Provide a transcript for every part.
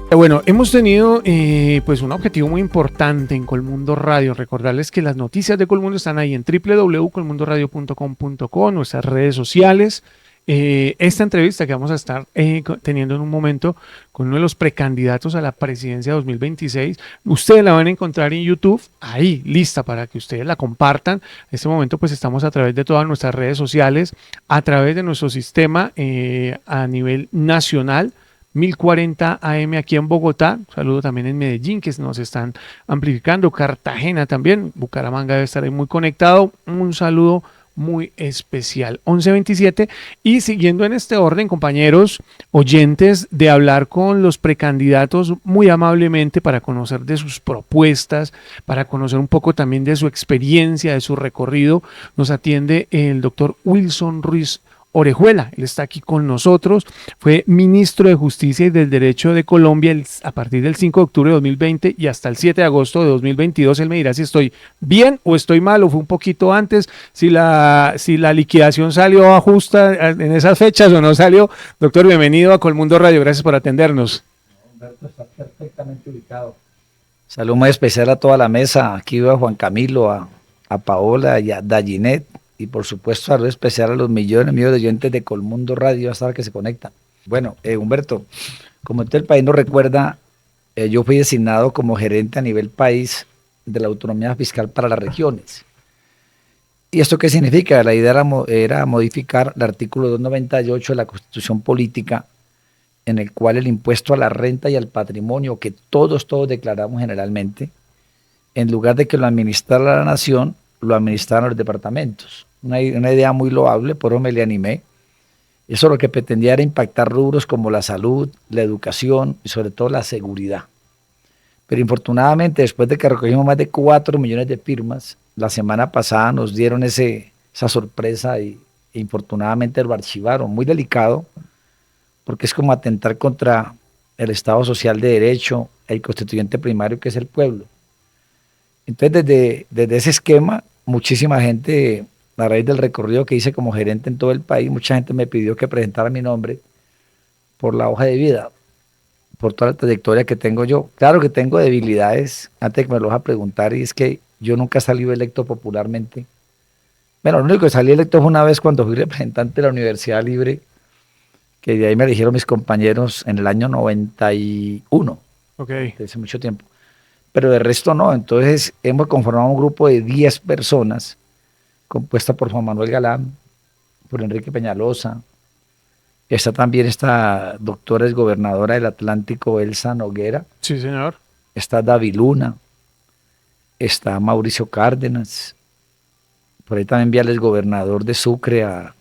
Bueno, hemos tenido pues un objetivo muy importante en Colmundo Radio. Recordarles que las noticias de Colmundo están ahí en www.colmundoradio.com.co, nuestras redes sociales. Esta entrevista que vamos a estar teniendo en un momento con uno de los precandidatos a la presidencia 2026, ustedes la van a encontrar en YouTube, ahí lista para que ustedes la compartan. En este momento pues estamos a través de todas nuestras redes sociales, a través de nuestro sistema a nivel nacional. 1040 AM aquí en Bogotá, un saludo también en Medellín que nos están amplificando, Cartagena también, Bucaramanga debe estar ahí muy conectado, un saludo muy especial, 11:27 y siguiendo en este orden, compañeros oyentes, de hablar con los precandidatos muy amablemente para conocer de sus propuestas, para conocer un poco también de su experiencia, de su recorrido, nos atiende el doctor Wilson Ruiz Orejuela, él está aquí con nosotros, fue ministro de Justicia y del Derecho de Colombia a partir del 5 de octubre de 2020 y hasta el 7 de agosto de 2022. Él me dirá si estoy bien o estoy mal o fue un poquito antes, si la liquidación salió justa en esas fechas o no salió. Doctor, bienvenido a Colmundo Radio, gracias por atendernos. Humberto está perfectamente ubicado. Salud muy especial a toda la mesa, aquí veo a Juan Camilo, a Paola y a Dayinet, y por supuesto salud especial a los millones de oyentes de Colmundo Radio hasta ahora que se conectan. Bueno, Humberto, como todo el país nos recuerda, yo fui designado como gerente a nivel país de la autonomía fiscal para las regiones. ¿Y esto qué significa? La idea era modificar el artículo 298 de la Constitución Política, en el cual el impuesto a la renta y al patrimonio, que todos declaramos generalmente, en lugar de que lo administrara la nación, lo administraran los departamentos. Una idea muy loable, por eso me le animé. Eso lo que pretendía era impactar rubros como la salud, la educación y sobre todo la seguridad. Pero infortunadamente, después de que recogimos más de 4 millones de firmas, la semana pasada nos dieron esa sorpresa e infortunadamente lo archivaron. Muy delicado, porque es como atentar contra el Estado social de derecho, el constituyente primario que es el pueblo. Entonces, desde ese esquema, muchísima gente, a raíz del recorrido que hice como gerente en todo el país, mucha gente me pidió que presentara mi nombre por la hoja de vida, por toda la trayectoria que tengo yo. Claro que tengo debilidades, antes de que me lo vas a preguntar, y es que yo nunca he salido electo popularmente. Bueno, lo único que salí electo fue una vez cuando fui representante de la Universidad Libre, que de ahí me eligieron mis compañeros en el año 91, Ok. hace mucho tiempo. Pero de resto no. Entonces hemos conformado un grupo de 10 personas, compuesta por Juan Manuel Galán, por Enrique Peñalosa. Está también esta doctora exgobernadora del Atlántico, Elsa Noguera. Sí, señor. Está David Luna. Está Mauricio Cárdenas. Por ahí también vi al exgobernador de Sucre, a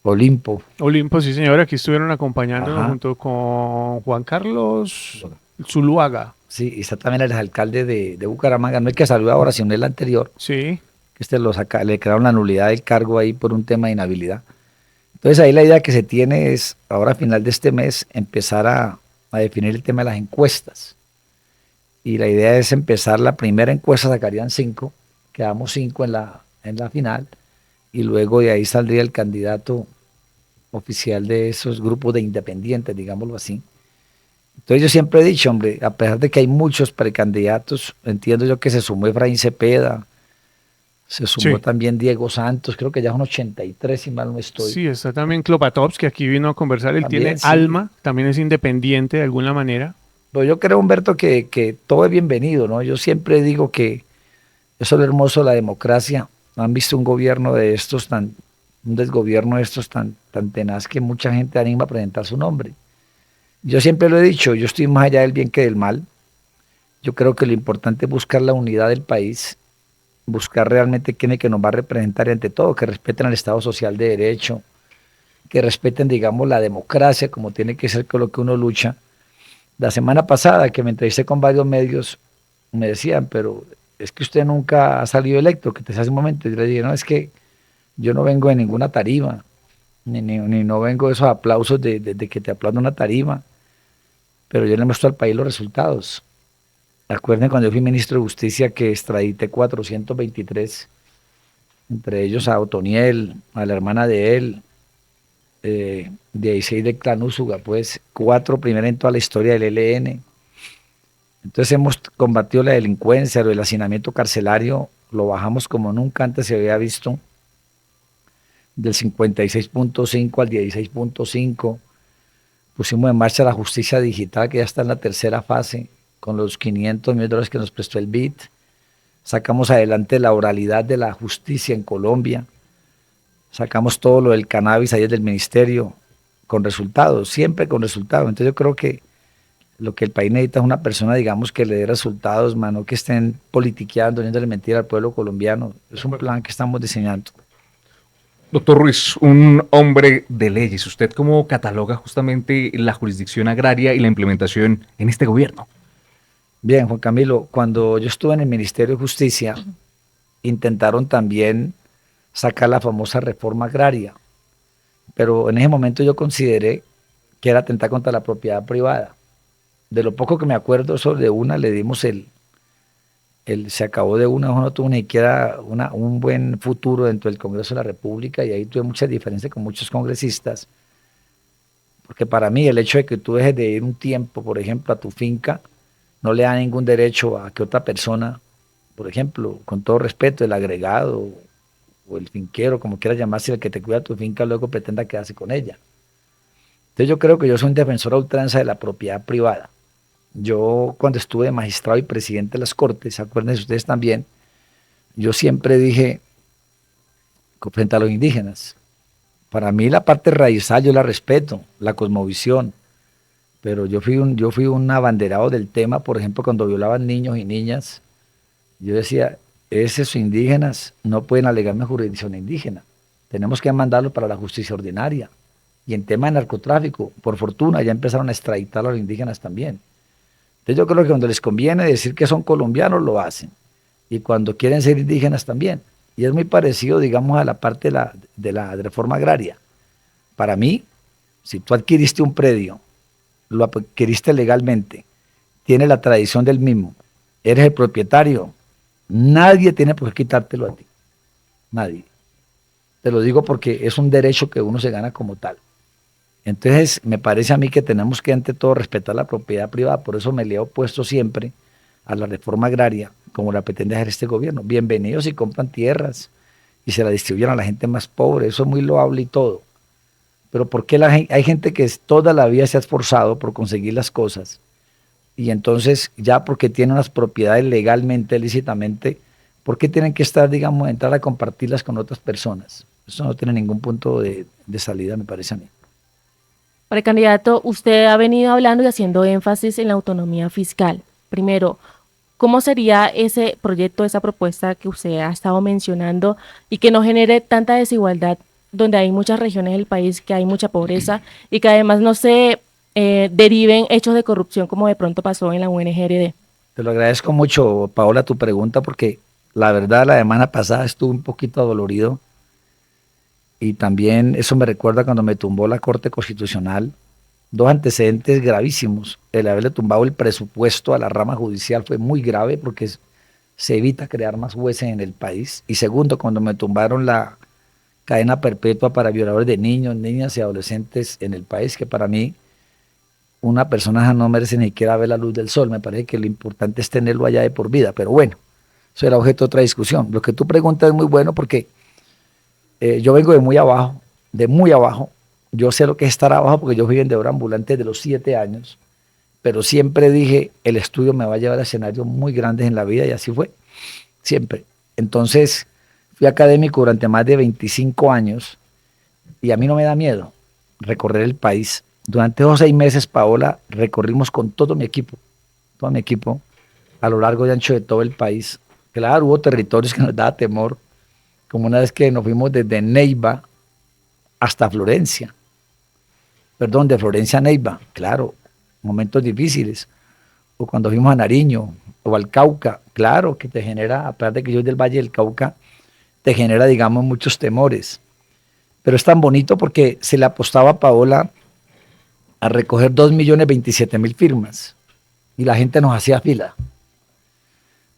Olimpo. Olimpo, sí, señor, aquí estuvieron acompañándonos Ajá. junto con Juan Carlos Zuluaga. Sí, y está también el alcalde de Bucaramanga, no el que salió ahora, sino el anterior, Sí, que le crearon la nulidad del cargo ahí por un tema de inhabilidad. Entonces ahí la idea que se tiene es, ahora a final de este mes, empezar a definir el tema de las encuestas. Y la idea es empezar la primera encuesta, sacarían 5, quedamos 5 en la final, y luego de ahí saldría el candidato oficial de esos grupos de independientes, digámoslo así. Entonces yo siempre he dicho, hombre, a pesar de que hay muchos precandidatos, entiendo yo que se sumó Efraín Cepeda, se sumó sí. también Diego Santos, creo que ya son 83 si mal no estoy. Sí, está también Klopatovs, que aquí vino a conversar. Él tiene También sí. alma, también es independiente de alguna manera. Pero yo creo, Humberto, que todo es bienvenido, ¿no? Yo siempre digo que eso es lo hermoso de la democracia. Han visto un gobierno de estos un desgobierno de estos tan tenaz que mucha gente anima a presentar su nombre. Yo siempre lo he dicho, yo estoy más allá del bien que del mal. Yo creo que lo importante es buscar la unidad del país, buscar realmente quién es que nos va a representar y ante todo que respeten al Estado social de derecho, que respeten, digamos, la democracia como tiene que ser con lo que uno lucha. La semana pasada que me entrevisté con varios medios, me decían, pero es que usted nunca ha salido electo, que te hace un momento. Y yo le dije, no, es que yo no vengo de ninguna tarima, ni no vengo de esos aplausos de que te aplaude una tarima, pero yo le muestro al país los resultados. Acuerden cuando yo fui ministro de Justicia que extradité 423, entre ellos a Otoniel, a la hermana de él, 16 del Clan Úsuga, pues 4 primero en toda la historia del ELN. Entonces hemos combatido la delincuencia, el hacinamiento carcelario, lo bajamos como nunca antes se había visto, del 56.5 al 16.5. Pusimos en marcha la justicia digital, que ya está en la tercera fase, con los $500 millones que nos prestó el BID. Sacamos adelante la oralidad de la justicia en Colombia. Sacamos todo lo del cannabis ayer del ministerio, con resultados, siempre con resultados. Entonces yo creo que lo que el país necesita es una persona, digamos, que le dé resultados, mano, que estén politiqueando, dándole mentira al pueblo colombiano. Es un plan que estamos diseñando. Doctor Ruiz, un hombre de leyes, ¿usted cómo cataloga justamente la jurisdicción agraria y la implementación en este gobierno? Bien, Juan Camilo, cuando yo estuve en el Ministerio de Justicia, intentaron también sacar la famosa reforma agraria, pero en ese momento yo consideré que era atentar contra la propiedad privada. De lo poco que me acuerdo, sobre una le dimos se acabó de una, no tuvo ni siquiera un buen futuro dentro del Congreso de la República, y ahí tuve muchas diferencias con muchos congresistas, porque para mí el hecho de que tú dejes de ir un tiempo, por ejemplo, a tu finca, no le da ningún derecho a que otra persona, por ejemplo, con todo respeto, el agregado o el finquero, como quieras llamarse, el que te cuida tu finca, luego pretenda quedarse con ella. Entonces yo creo que yo soy un defensor a ultranza de la propiedad privada. Yo cuando estuve de magistrado y presidente de las Cortes, acuérdense ustedes también, yo siempre dije frente a los indígenas, para mí la parte raizal yo la respeto, la cosmovisión, pero yo fui un abanderado del tema, por ejemplo, cuando violaban niños y niñas, yo decía, esos indígenas no pueden alegarme jurisdicción indígena, tenemos que mandarlos para la justicia ordinaria. Y en tema de narcotráfico, por fortuna, ya empezaron a extraditar a los indígenas también. Entonces yo creo que cuando les conviene decir que son colombianos, lo hacen. Y cuando quieren ser indígenas también. Y es muy parecido, digamos, a la parte de la reforma agraria. Para mí, si tú adquiriste un predio, lo adquiriste legalmente, tiene la tradición del mismo, eres el propietario, nadie tiene por qué quitártelo a ti. Nadie. Te lo digo porque es un derecho que uno se gana como tal. Entonces, me parece a mí que tenemos que, ante todo, respetar la propiedad privada. Por eso me le he opuesto siempre a la reforma agraria, como la pretende hacer este gobierno. Bienvenidos si compran tierras y se la distribuyen a la gente más pobre. Eso es muy loable y todo. Pero ¿por qué hay gente que toda la vida se ha esforzado por conseguir las cosas? Y entonces, ya porque tiene unas propiedades legalmente, lícitamente, ¿por qué tienen que estar, digamos, entrar a compartirlas con otras personas? Eso no tiene ningún punto de salida, me parece a mí. Precandidato, usted ha venido hablando y haciendo énfasis en la autonomía fiscal. Primero, ¿cómo sería ese proyecto, esa propuesta que usted ha estado mencionando y que no genere tanta desigualdad, donde hay muchas regiones del país que hay mucha pobreza y que además no se deriven hechos de corrupción como de pronto pasó en la UNGRD? Te lo agradezco mucho, Paola, tu pregunta, porque la verdad la semana pasada estuve un poquito adolorido. Y también eso me recuerda cuando me tumbó la Corte Constitucional, dos antecedentes gravísimos. El haberle tumbado el presupuesto a la rama judicial fue muy grave porque se evita crear más jueces en el país. Y segundo, cuando me tumbaron la cadena perpetua para violadores de niños, niñas y adolescentes en el país, que para mí una persona no merece ni siquiera ver la luz del sol. Me parece que lo importante es tenerlo allá de por vida. Pero bueno, eso era objeto de otra discusión. Lo que tú preguntas es muy bueno porque yo vengo de muy abajo, de muy abajo. Yo sé lo que es estar abajo porque yo fui vendedor ambulante de los 7 años, pero siempre dije, el estudio me va a llevar a escenarios muy grandes en la vida y así fue, siempre. Entonces, fui académico durante más de 25 años y a mí no me da miedo recorrer el país. Durante esos 6 meses, Paola, recorrimos con todo mi equipo, a lo largo y ancho de todo el país. Claro, hubo territorios que nos daba temor, como una vez que nos fuimos desde Neiva hasta Florencia. Perdón, de Florencia a Neiva, claro, momentos difíciles. O cuando fuimos a Nariño o al Cauca, claro, que te genera, a pesar de que yo soy del Valle del Cauca, te genera, digamos, muchos temores. Pero es tan bonito porque se le apostaba a Paola a recoger 2.027.000 firmas y la gente nos hacía fila.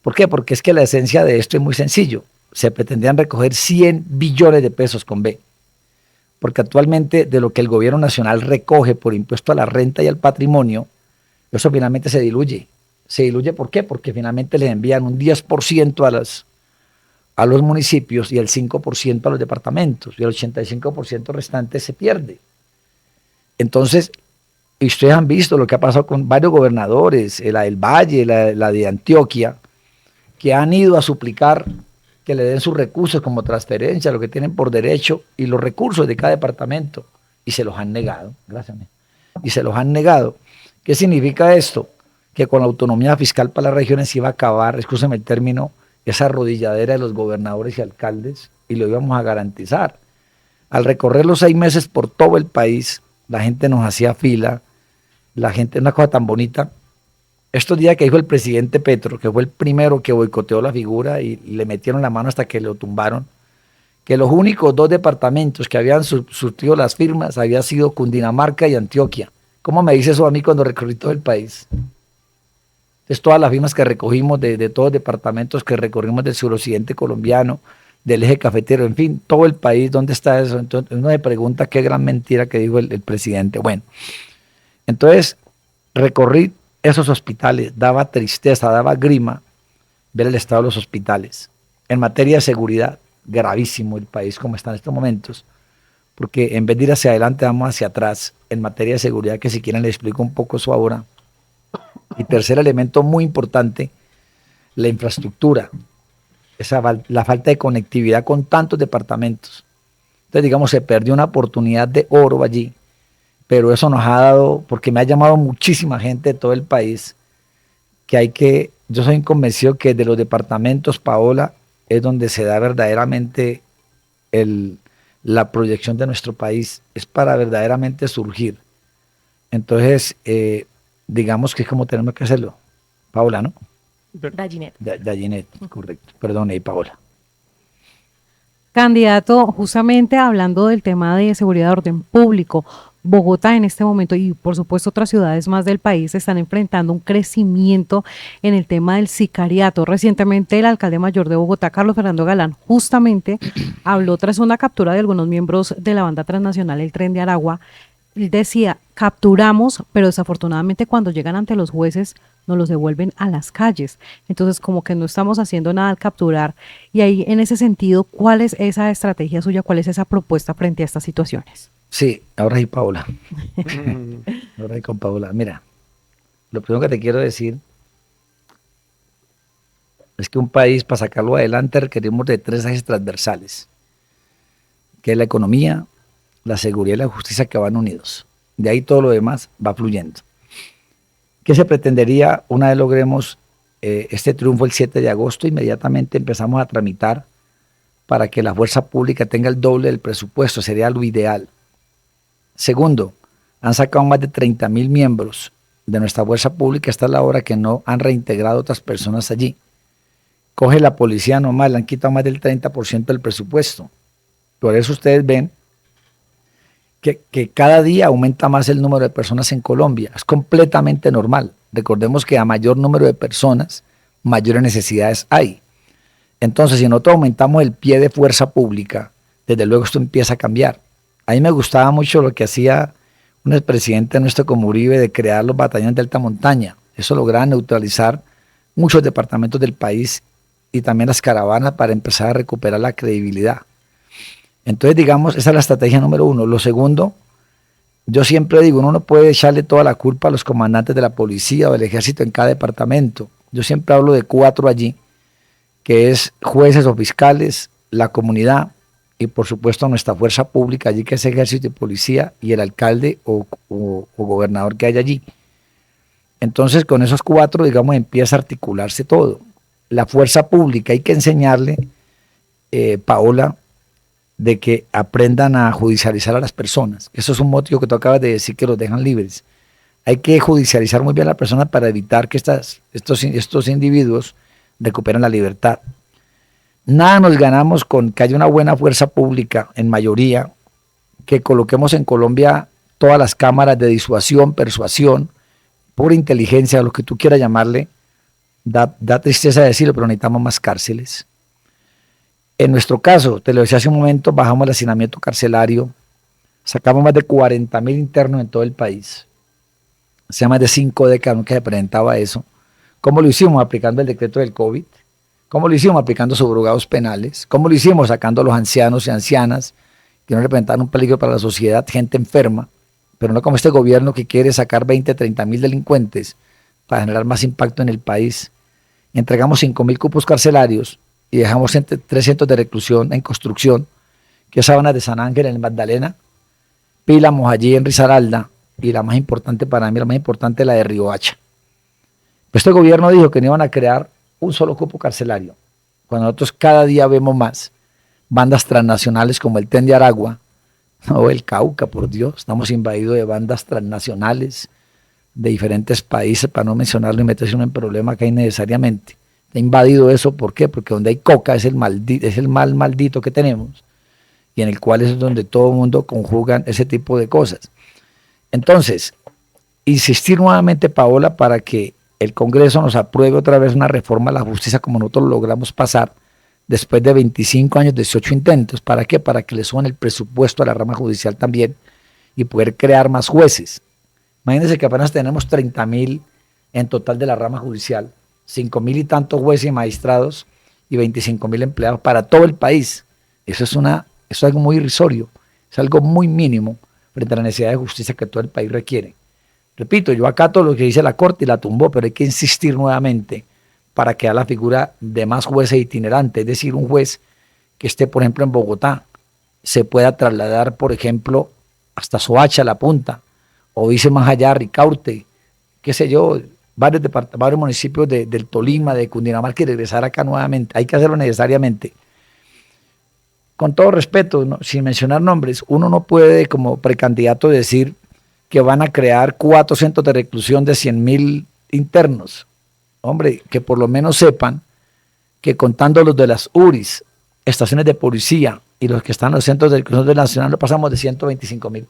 ¿Por qué? Porque es que la esencia de esto es muy sencillo. Se pretendían recoger 100 billones de pesos con B. porque actualmente de lo que el gobierno nacional recoge por impuesto a la renta y al patrimonio, eso finalmente se diluye. ¿Se diluye por qué? Porque finalmente les envían un 10% a los municipios y el 5% a los departamentos, y el 85% restante se pierde. Entonces, ustedes han visto lo que ha pasado con varios gobernadores, la del Valle, la de Antioquia, que han ido a suplicar que le den sus recursos como transferencia, lo que tienen por derecho, y los recursos de cada departamento, y se los han negado, gracias, y se los han negado. ¿Qué significa esto? Que con la autonomía fiscal para las regiones se iba a acabar, escúcheme el término, esa arrodilladera de los gobernadores y alcaldes, y lo íbamos a garantizar. Al recorrer los 6 meses por todo el país, la gente nos hacía fila, la gente, una cosa tan bonita. Estos días que dijo el presidente Petro, que fue el primero que boicoteó la figura y le metieron la mano hasta que lo tumbaron, que los únicos 2 departamentos que habían surtido las firmas había sido Cundinamarca y Antioquia. ¿Cómo me dice eso a mí cuando recorrí todo el país? Entonces, todas las firmas que recogimos de todos los departamentos que recorrimos del suroccidente colombiano, del eje cafetero, en fin, todo el país, ¿dónde está eso? Entonces uno me pregunta qué gran mentira que dijo el presidente. Bueno, entonces recorrí esos hospitales, daba tristeza, daba grima ver el estado de los hospitales. En materia de seguridad, gravísimo el país como está en estos momentos, porque en vez de ir hacia adelante, vamos hacia atrás en materia de seguridad, que si quieren les explico un poco eso ahora. Y tercer elemento muy importante, la infraestructura, la falta de conectividad con tantos departamentos. Entonces, digamos, se perdió una oportunidad de oro allí, pero eso nos ha dado, porque me ha llamado muchísima gente de todo el país, yo soy convencido que de los departamentos, Paola, es donde se da verdaderamente la proyección de nuestro país, es para verdaderamente surgir. Entonces, digamos que es como tenemos que hacerlo. Paola, ¿no? Dayinet. Dayinet, correcto. Perdón, Paola. Candidato, justamente hablando del tema de seguridad de orden público, Bogotá en este momento y por supuesto otras ciudades más del país están enfrentando un crecimiento en el tema del sicariato. Recientemente el alcalde mayor de Bogotá, Carlos Fernando Galán, justamente habló tras una captura de algunos miembros de la banda transnacional El Tren de Aragua. Él decía, capturamos, pero desafortunadamente cuando llegan ante los jueces nos los devuelven a las calles. Entonces, como que no estamos haciendo nada al capturar. Y ahí, en ese sentido, ¿cuál es esa estrategia suya? ¿Cuál es esa propuesta frente a estas situaciones? Sí, ahora sí, Paola. Ahora sí con Paola. Mira, lo primero que te quiero decir es que un país, para sacarlo adelante, requerimos de 3 ejes transversales, que es la economía, la seguridad y la justicia, que van unidos. De ahí todo lo demás va fluyendo. ¿Qué se pretendería una vez logremos este triunfo el 7 de agosto? Inmediatamente empezamos a tramitar para que la fuerza pública tenga el doble del presupuesto, sería lo ideal. Segundo, han sacado más de 30.000 miembros de nuestra fuerza pública hasta la hora que no han reintegrado otras personas allí. Coge la policía nomás, le han quitado más del 30% del presupuesto. Por eso ustedes ven que cada día aumenta más el número de personas en Colombia. Es completamente normal. Recordemos que a mayor número de personas, mayores necesidades hay. Entonces, si nosotros aumentamos el pie de fuerza pública, desde luego esto empieza a cambiar. A mí me gustaba mucho lo que hacía un expresidente nuestro como Uribe, de crear los batallones de alta montaña. Eso lograba neutralizar muchos departamentos del país y también las caravanas para empezar a recuperar la credibilidad. Entonces, digamos, esa es la estrategia número 1. Lo segundo, yo siempre digo, uno no puede echarle toda la culpa a los comandantes de la policía o del ejército en cada departamento. Yo siempre hablo de 4 allí, que es jueces o fiscales, la comunidad y por supuesto nuestra fuerza pública allí, que es ejército y policía, y el alcalde o gobernador que hay allí. Entonces, con esos 4, digamos, empieza a articularse todo. La fuerza pública hay que enseñarle, Paola, de que aprendan a judicializar a las personas. Eso es un motivo que tú acabas de decir, que los dejan libres. Hay que judicializar muy bien a la persona para evitar que estos individuos recuperen la libertad. Nada nos ganamos con que haya una buena fuerza pública en mayoría, que coloquemos en Colombia todas las cámaras de disuasión, persuasión, pura inteligencia, lo que tú quieras llamarle. Da tristeza decirlo, pero necesitamos más cárceles. En nuestro caso, te lo decía hace un momento, bajamos el hacinamiento carcelario, Sacamos más de 40.000 internos en todo el país. Hace más de 5 décadas que se presentaba eso. ¿Cómo lo hicimos? Aplicando el decreto del COVID. ¿Cómo lo hicimos? Aplicando subrogados penales. ¿Cómo lo hicimos? Sacando a los ancianos y ancianas que no representan un peligro para la sociedad, gente enferma, pero no como este gobierno que quiere sacar 20, 30.000 delincuentes para generar más impacto en el país. Entregamos 5.000 cupos carcelarios y dejamos 3 centros de reclusión en construcción, que es Sabanas de San Ángel en el Magdalena, Pílamos allí en Risaralda, y la más importante para mí, la más importante, la de Riohacha. Pues este gobierno dijo que no iban a crear un solo cupo carcelario, cuando nosotros cada día vemos más bandas transnacionales como el Tren de Aragua o el Cauca, por Dios, estamos invadidos de bandas transnacionales de diferentes países, para no mencionarlo y meterse uno en problema que hay necesariamente. Está invadido eso, ¿por qué? Porque donde hay coca es el mal maldito que tenemos, y en el cual es donde todo el mundo conjugan ese tipo de cosas. Entonces, insistir nuevamente, Paola, para que el Congreso nos apruebe otra vez una reforma a la justicia como nosotros lo logramos pasar después de 25 años, 18 intentos. ¿Para qué? Para que le suban el presupuesto a la rama judicial también y poder crear más jueces. Imagínense que apenas tenemos 30.000 en total de la rama judicial, 5.000 y tantos jueces y magistrados y 25.000 empleados para todo el país. Eso es algo muy irrisorio, es algo muy mínimo frente a la necesidad de justicia que todo el país requiere. Repito, yo acato lo que dice la Corte y la tumbó, pero hay que insistir nuevamente para crear la figura de más jueces itinerantes, es decir, un juez que esté, por ejemplo, en Bogotá, se pueda trasladar, por ejemplo, hasta Soacha, La Punta, o dice más allá, Ricaurte, qué sé yo, varios municipios del Tolima, de Cundinamarca, y regresar acá nuevamente. Hay que hacerlo necesariamente. Con todo respeto, ¿no? Sin mencionar nombres, uno no puede como precandidato decir que van a crear 4 centros de reclusión de 100.000 internos. Hombre, que por lo menos sepan que contando los de las URIs, estaciones de policía y los que están en los centros de reclusión del Nacional, no pasamos de 125.000.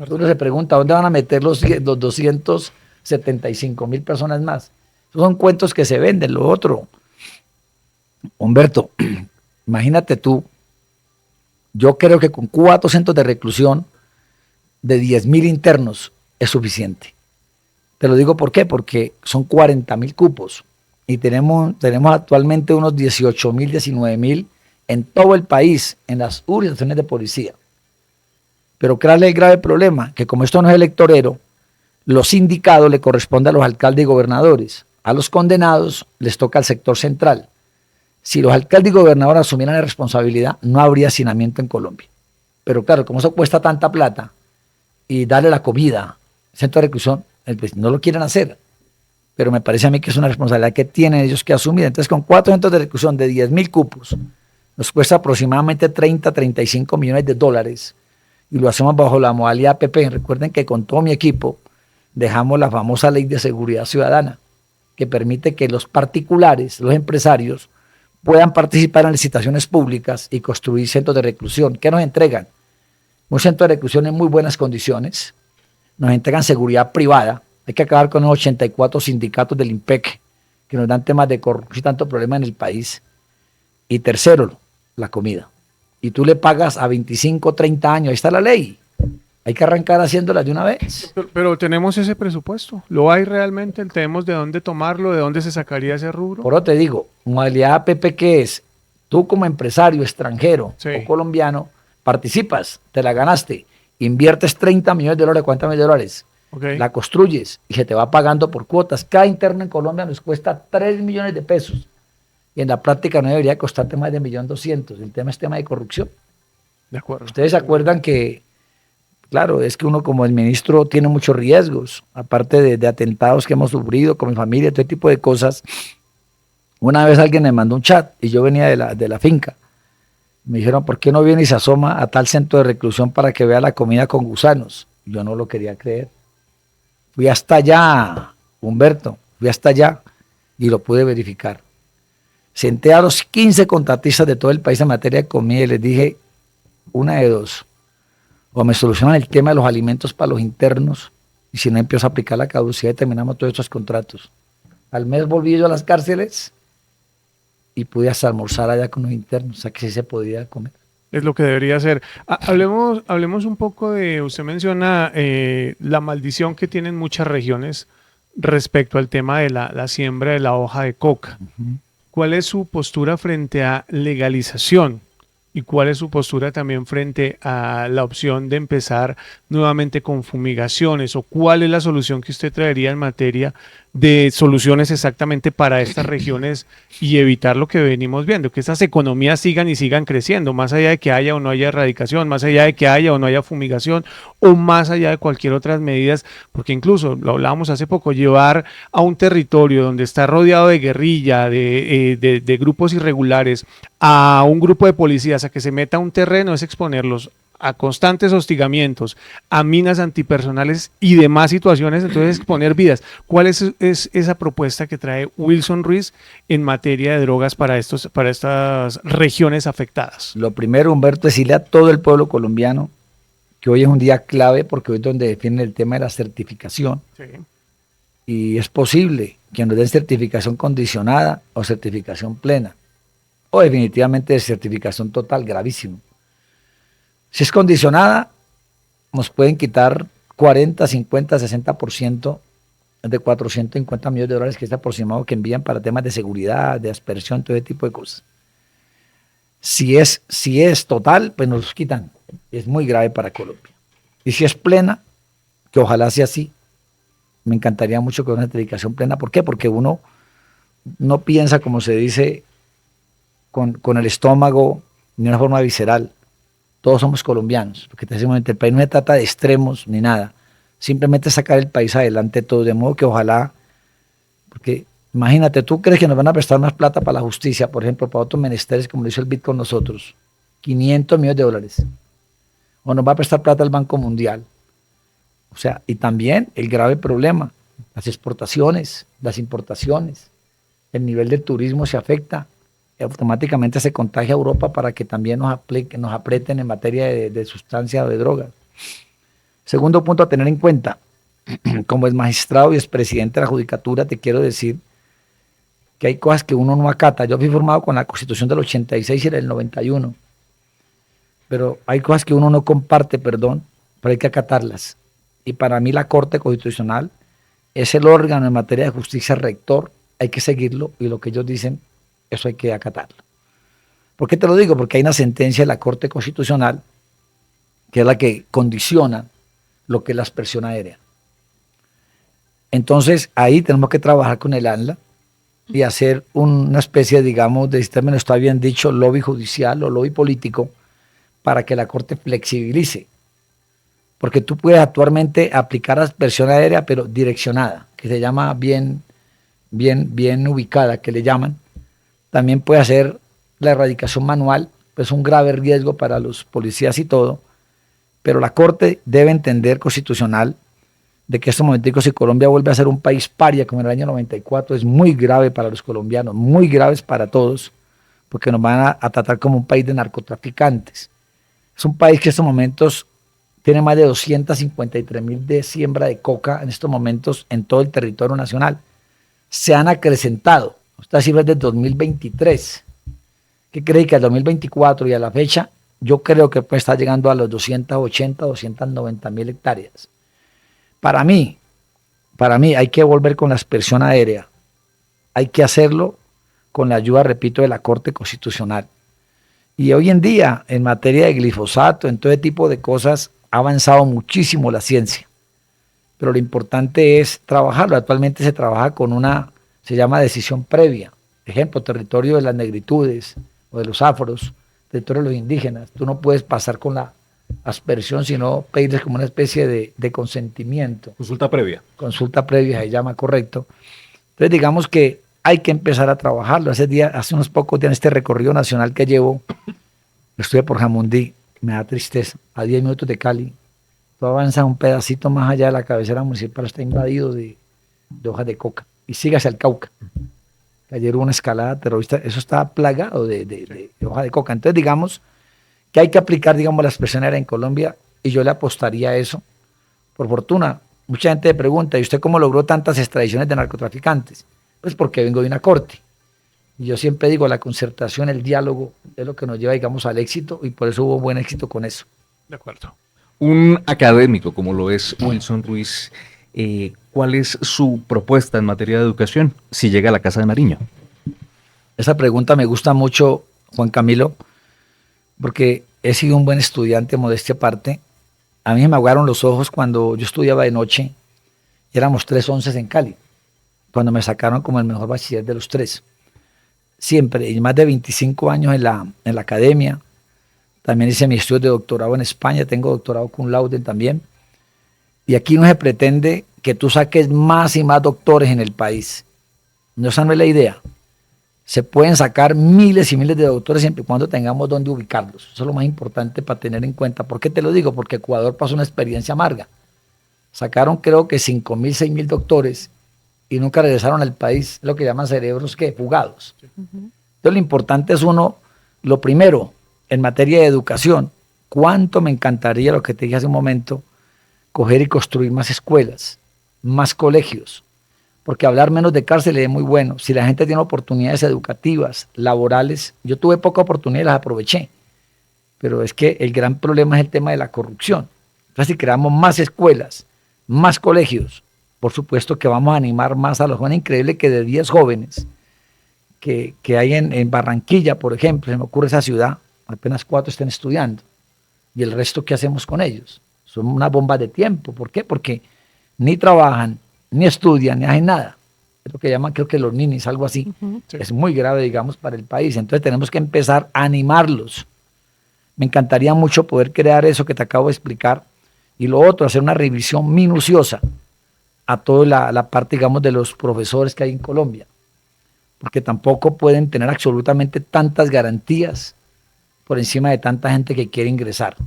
Uno se pregunta, ¿dónde van a meter los 275.000 personas más? Esos son cuentos que se venden. Lo otro, Humberto, imagínate tú, yo creo que con 4 centros de reclusión de 10.000 internos es suficiente. Te lo digo ¿por qué? Porque son 40.000 cupos y tenemos actualmente unos 18.000, 19.000 en todo el país, en las estaciones de policía. Pero ¿cuál es el grave problema? Que como esto no es electorero, los sindicados le corresponde a los alcaldes y gobernadores. A los condenados les toca al sector central. Si los alcaldes y gobernadores asumieran la responsabilidad, no habría hacinamiento en Colombia. Pero claro, como eso cuesta tanta plata y darle la comida, centro de reclusión, no lo quieren hacer. Pero me parece a mí que es una responsabilidad que tienen ellos que asumir. Entonces, con 4 centros de reclusión de 10.000 cupos, nos cuesta aproximadamente 30, 35 millones de dólares y lo hacemos bajo la modalidad APP. Recuerden que con todo mi equipo dejamos la famosa Ley de Seguridad Ciudadana, que permite que los particulares, los empresarios, puedan participar en licitaciones públicas y construir centros de reclusión. ¿Qué nos entregan? Un centro de reclusión en muy buenas condiciones, nos entregan seguridad privada. Hay que acabar con los 84 sindicatos del IMPEC que nos dan temas de corrupción y tanto problema en el país. Y tercero, la comida. Y tú le pagas a 25, 30 años, ahí está la ley. Hay que arrancar haciéndola de una vez. Pero tenemos ese presupuesto. ¿Lo hay realmente? ¿Tenemos de dónde tomarlo? ¿De dónde se sacaría ese rubro? Por eso te digo, modalidad APP, ¿qué es? Tú como empresario extranjero o colombiano participas, te la ganaste, inviertes 30 millones de dólares, 40 millones de dólares, la construyes y se te va pagando por cuotas. Cada interno en Colombia nos cuesta 3 millones de pesos y en la práctica no debería costarte más de 1.200.000. El tema es tema de corrupción. De acuerdo. Ustedes se acuerdan que, claro, es que uno como el ministro tiene muchos riesgos, aparte de atentados que hemos sufrido con mi familia, todo tipo de cosas. Una vez alguien me mandó un chat y yo venía de la finca. Me dijeron, ¿por qué no viene y se asoma a tal centro de reclusión para que vea la comida con gusanos? Yo no lo quería creer. Fui hasta allá, Humberto, fui hasta allá y lo pude verificar. Senté a los 15 contratistas de todo el país en materia de comida y les dije, una de dos, o me solucionan el tema de los alimentos para los internos y si no empiezo a aplicar la caducidad y terminamos todos estos contratos. Al mes volví yo a las cárceles y pude hasta almorzar allá con los internos, o sea que sí se podía comer. es lo que debería ser. Hablemos un poco de, usted menciona la maldición que tienen muchas regiones respecto al tema de la siembra de la hoja de coca. ¿Cuál es su postura frente a legalización? ¿Y cuál es su postura también frente a la opción de empezar nuevamente con fumigaciones? ¿O cuál es la solución que usted traería en materia de soluciones exactamente para estas regiones y evitar lo que venimos viendo, que estas economías sigan y sigan creciendo, más allá de que haya o no haya erradicación, más allá de que haya o no haya fumigación, o más allá de cualquier otras medidas? Porque incluso, lo hablábamos hace poco, llevar a un territorio donde está rodeado de guerrilla, de grupos irregulares, a un grupo de policías a que se meta a un terreno es exponerlos a constantes hostigamientos, a minas antipersonales y demás situaciones, entonces exponer vidas. ¿Cuál es esa propuesta que trae Wilson Ruiz en materia de drogas para estas regiones afectadas? Lo primero, Humberto, decirle a todo el pueblo colombiano que hoy es un día clave porque hoy es donde definen el tema de la certificación. Sí. Y es posible que nos den certificación condicionada o certificación plena, o definitivamente certificación total, gravísimo. Si es condicionada, nos pueden quitar 40, 50, 60% de 450 millones de dólares, que es el aproximado que envían para temas de seguridad, de aspersión, todo ese tipo de cosas. Si es total, pues nos los quitan. Es muy grave para Colombia. Y si es plena, que ojalá sea así, me encantaría mucho que una certificación plena. ¿Por qué? Porque uno no piensa, como se dice, con el estómago ni de una forma visceral. Todos somos colombianos, porque el país no se trata de extremos ni nada, simplemente sacar el país adelante todo, de modo que ojalá, porque imagínate, ¿tú crees que nos van a prestar más plata para la justicia, por ejemplo, para otros menesteres como lo hizo el BID con nosotros? 500 millones de dólares. O nos va a prestar plata el Banco Mundial. O sea, y también el grave problema, las exportaciones, las importaciones, el nivel del turismo se afecta, automáticamente se contagia a Europa para que también nos aprieten en materia de sustancia o de drogas. Segundo punto a tener en cuenta, como es magistrado y es presidente de la Judicatura, te quiero decir que hay cosas que uno no acata. Yo fui formado con la Constitución del 86 y del 91, pero hay cosas que uno no comparte, perdón, pero hay que acatarlas. Y para mí la Corte Constitucional es el órgano en materia de justicia rector, hay que seguirlo y lo que ellos dicen, eso hay que acatarlo. ¿Por qué te lo digo? Porque hay una sentencia de la Corte Constitucional que es la que condiciona lo que es la aspersión aérea. Entonces ahí tenemos que trabajar con el ANLA y hacer una especie, digamos, de sistema, no está bien dicho, lobby judicial o lobby político para que la Corte flexibilice. Porque tú puedes actualmente aplicar aspersión aérea, pero direccionada, que se llama bien ubicada, que le llaman. También puede hacer la erradicación manual, pues un grave riesgo para los policías y todo, pero la Corte debe entender constitucional de que estos momenticos, si Colombia vuelve a ser un país paria como en el año 94, es muy grave para los colombianos, muy graves para todos, porque nos van a tratar como un país de narcotraficantes. Es un país que en estos momentos tiene más de 253.000 de siembra de coca en estos momentos en todo el territorio nacional. Se han acrecentado. Esta cifra es del 2023. ¿Qué cree que al 2024 y a la fecha? Yo creo que puede estar llegando a los 280, 290.000 hectáreas. Para mí hay que volver con la aspersión aérea. Hay que hacerlo con la ayuda, repito, de la Corte Constitucional. Y hoy en día, en materia de glifosato, en todo tipo de cosas, ha avanzado muchísimo la ciencia. Pero lo importante es trabajarlo. Actualmente se trabaja con se llama decisión previa. Ejemplo, territorio de las negritudes o de los afros, territorio de los indígenas. Tú no puedes pasar con la aspersión, sino pedirles como una especie de consentimiento. Consulta previa. Consulta previa se llama, correcto. Entonces digamos que hay que empezar a trabajarlo. Hace unos pocos días en este recorrido nacional que llevo, estuve por Jamundí, me da tristeza, a 10 minutos de Cali. Tú avanzas un pedacito más allá de la cabecera municipal, está invadido de hojas de coca. Y sigue hacia el Cauca. Ayer hubo una escalada terrorista, eso está plagado de hoja de coca. Entonces digamos que hay que aplicar, digamos, la aspersión aérea en Colombia, y yo le apostaría a eso. Por fortuna, mucha gente me pregunta, ¿y usted cómo logró tantas extradiciones de narcotraficantes? Pues porque vengo de una corte. Y yo siempre digo, la concertación, el diálogo es lo que nos lleva, digamos, al éxito y por eso hubo buen éxito con eso. De acuerdo. Un académico como lo es Wilson Ruiz, ¿cuál es su propuesta en materia de educación si llega a la Casa de Nariño? Esa pregunta me gusta mucho, Juan Camilo, porque he sido un buen estudiante, modestia aparte. A mí me aguaron los ojos cuando yo estudiaba de noche y éramos 3 en Cali, cuando me sacaron como el mejor bachiller de los 3. Siempre, y más de 25 años en la academia. También hice mis estudios de doctorado en España, tengo doctorado cum laude también. Y aquí no se pretende que tú saques más y más doctores en el país. No, esa no es la idea. Se pueden sacar miles y miles de doctores siempre y cuando tengamos dónde ubicarlos. Eso es lo más importante para tener en cuenta. ¿Por qué te lo digo? Porque Ecuador pasó una experiencia amarga. Sacaron creo que 5.000, 6.000 doctores y nunca regresaron al país, lo que llaman cerebros que fugados. Entonces lo importante es lo primero, en materia de educación, cuánto me encantaría, lo que te dije hace un momento, coger y construir más escuelas, más colegios, porque hablar menos de cárceles es muy bueno. Si la gente tiene oportunidades educativas, laborales, yo tuve poca oportunidad y las aproveché, pero es que el gran problema es el tema de la corrupción. Entonces, si creamos más escuelas, más colegios, por supuesto que vamos a animar más a los jóvenes. Increíble que de 10 jóvenes que hay en Barranquilla, por ejemplo, se me ocurre esa ciudad, apenas 4 estén estudiando. ¿Y el resto qué hacemos con ellos? Son una bomba de tiempo. ¿Por qué? Porque ni trabajan, ni estudian, ni hacen nada. Es lo que llaman, creo que los ninis, algo así. Sí. Es muy grave, digamos, para el país. Entonces tenemos que empezar a animarlos. Me encantaría mucho poder crear eso que te acabo de explicar. Y lo otro, hacer una revisión minuciosa a toda la parte, digamos, de los profesores que hay en Colombia. Porque tampoco pueden tener absolutamente tantas garantías por encima de tanta gente que quiere ingresar.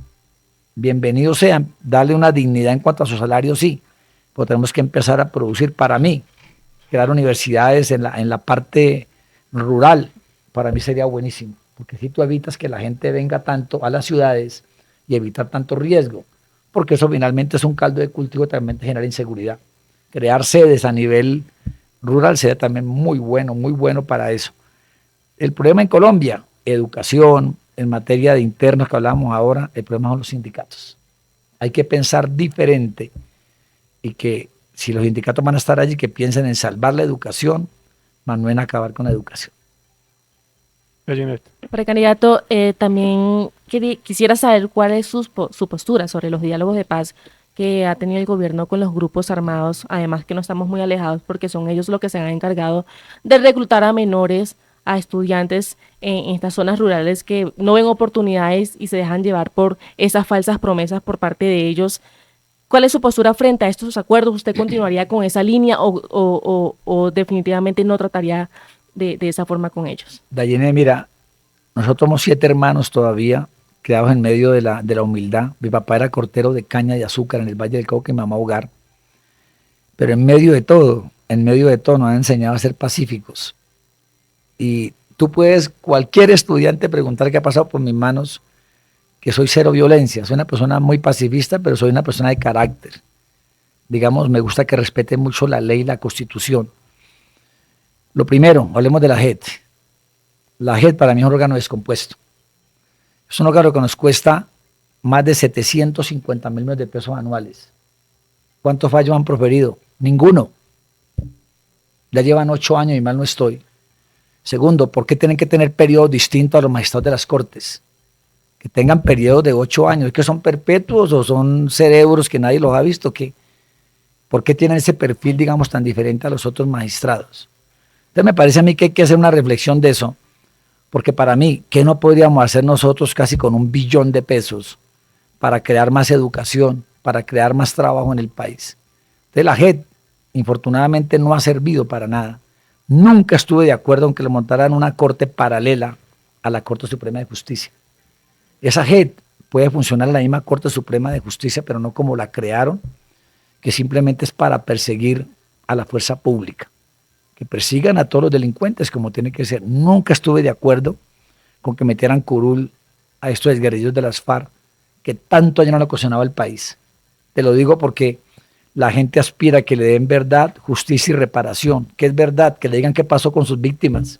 Bienvenidos sean, darle una dignidad en cuanto a su salario, sí, pero tenemos que empezar a producir. Para mí, crear universidades en la parte rural, para mí sería buenísimo, porque si tú evitas que la gente venga tanto a las ciudades y evitar tanto riesgo, porque eso finalmente es un caldo de cultivo que también genera inseguridad. Crear sedes a nivel rural sería también muy bueno para eso. El problema en Colombia, educación, en materia de internos que hablamos ahora, el problema son los sindicatos. Hay que pensar diferente y que si los sindicatos van a estar allí, que piensen en salvar la educación, más no en acabar con la educación. Gallinet. Precandidato, también quisiera saber cuál es su postura sobre los diálogos de paz que ha tenido el gobierno con los grupos armados, además que no estamos muy alejados porque son ellos los que se han encargado de reclutar a menores, a estudiantes en estas zonas rurales que no ven oportunidades y se dejan llevar por esas falsas promesas por parte de ellos. ¿Cuál es su postura frente a estos acuerdos? ¿Usted continuaría con esa línea o definitivamente no trataría de esa forma con ellos? Dayene, mira, nosotros somos 7 hermanos todavía, criados en medio de la humildad. Mi papá era cortero de caña y azúcar en el Valle del Cauca y mi mamá hogar. Pero en medio de todo nos han enseñado a ser pacíficos. Y tú puedes, cualquier estudiante, preguntar qué ha pasado por mis manos, que soy cero violencia. Soy una persona muy pacifista, pero soy una persona de carácter. Digamos, me gusta que respete mucho la ley y la Constitución. Lo primero, hablemos de la JEP. La JEP para mí es un órgano descompuesto. Es un órgano que nos cuesta más de 750.000 millones de pesos anuales. ¿Cuántos fallos han proferido? Ninguno. Ya llevan 8 años y mal no estoy. Segundo, ¿por qué tienen que tener periodos distintos a los magistrados de las Cortes? Que tengan periodos de 8 años. ¿Es que son perpetuos o son cerebros que nadie los ha visto? ¿Por qué tienen ese perfil, digamos, tan diferente a los otros magistrados? Entonces me parece a mí que hay que hacer una reflexión de eso, porque para mí, ¿qué no podríamos hacer nosotros casi con 1 billón de pesos para crear más educación, para crear más trabajo en el país? Entonces la JEP, infortunadamente, no ha servido para nada. Nunca estuve de acuerdo en que le montaran una corte paralela a la Corte Suprema de Justicia. Esa JEP puede funcionar en la misma Corte Suprema de Justicia, pero no como la crearon, que simplemente es para perseguir a la fuerza pública, que persigan a todos los delincuentes como tiene que ser. Nunca estuve de acuerdo con que metieran curul a estos guerrilleros de las FARC, que tanto han ocasionado al país. Te lo digo porque la gente aspira a que le den verdad, justicia y reparación. ¿Qué es verdad? Que le digan qué pasó con sus víctimas.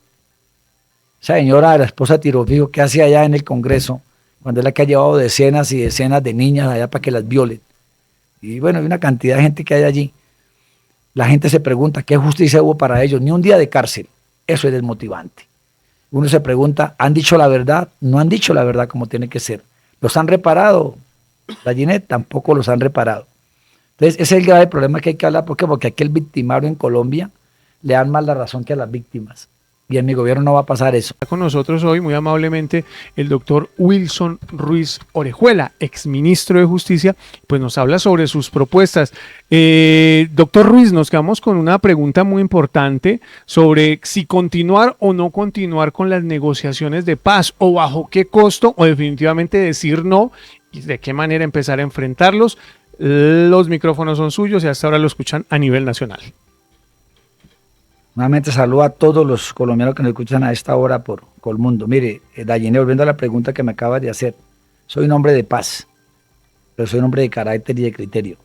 Esa señora, la esposa de Tiro Fijo, ¿qué hace allá en el Congreso? Cuando es la que ha llevado decenas y decenas de niñas allá para que las violen. Y bueno, hay una cantidad de gente que hay allí. La gente se pregunta, ¿qué justicia hubo para ellos? Ni un día de cárcel. Eso es desmotivante. Uno se pregunta, ¿han dicho la verdad? No han dicho la verdad como tiene que ser. ¿Los han reparado? Gallinet, tampoco los han reparado. Entonces, ese es el grave problema que hay que hablar. ¿Por qué? Porque aquí el victimario en Colombia le dan más la razón que a las víctimas. Y en mi gobierno no va a pasar eso. Está con nosotros hoy, muy amablemente, el doctor Wilson Ruiz Orejuela, exministro de Justicia, pues nos habla sobre sus propuestas. Doctor Ruiz, nos quedamos con una pregunta muy importante sobre si continuar o no continuar con las negociaciones de paz, o bajo qué costo, o definitivamente decir no, y de qué manera empezar a enfrentarlos. Los micrófonos son suyos y hasta ahora lo escuchan a nivel nacional. Nuevamente saludo a todos los colombianos que nos escuchan a esta hora por Colmundo. Mire, Dayene, volviendo a la pregunta que me acabas de hacer, soy un hombre de paz, pero soy un hombre de carácter y de criterio.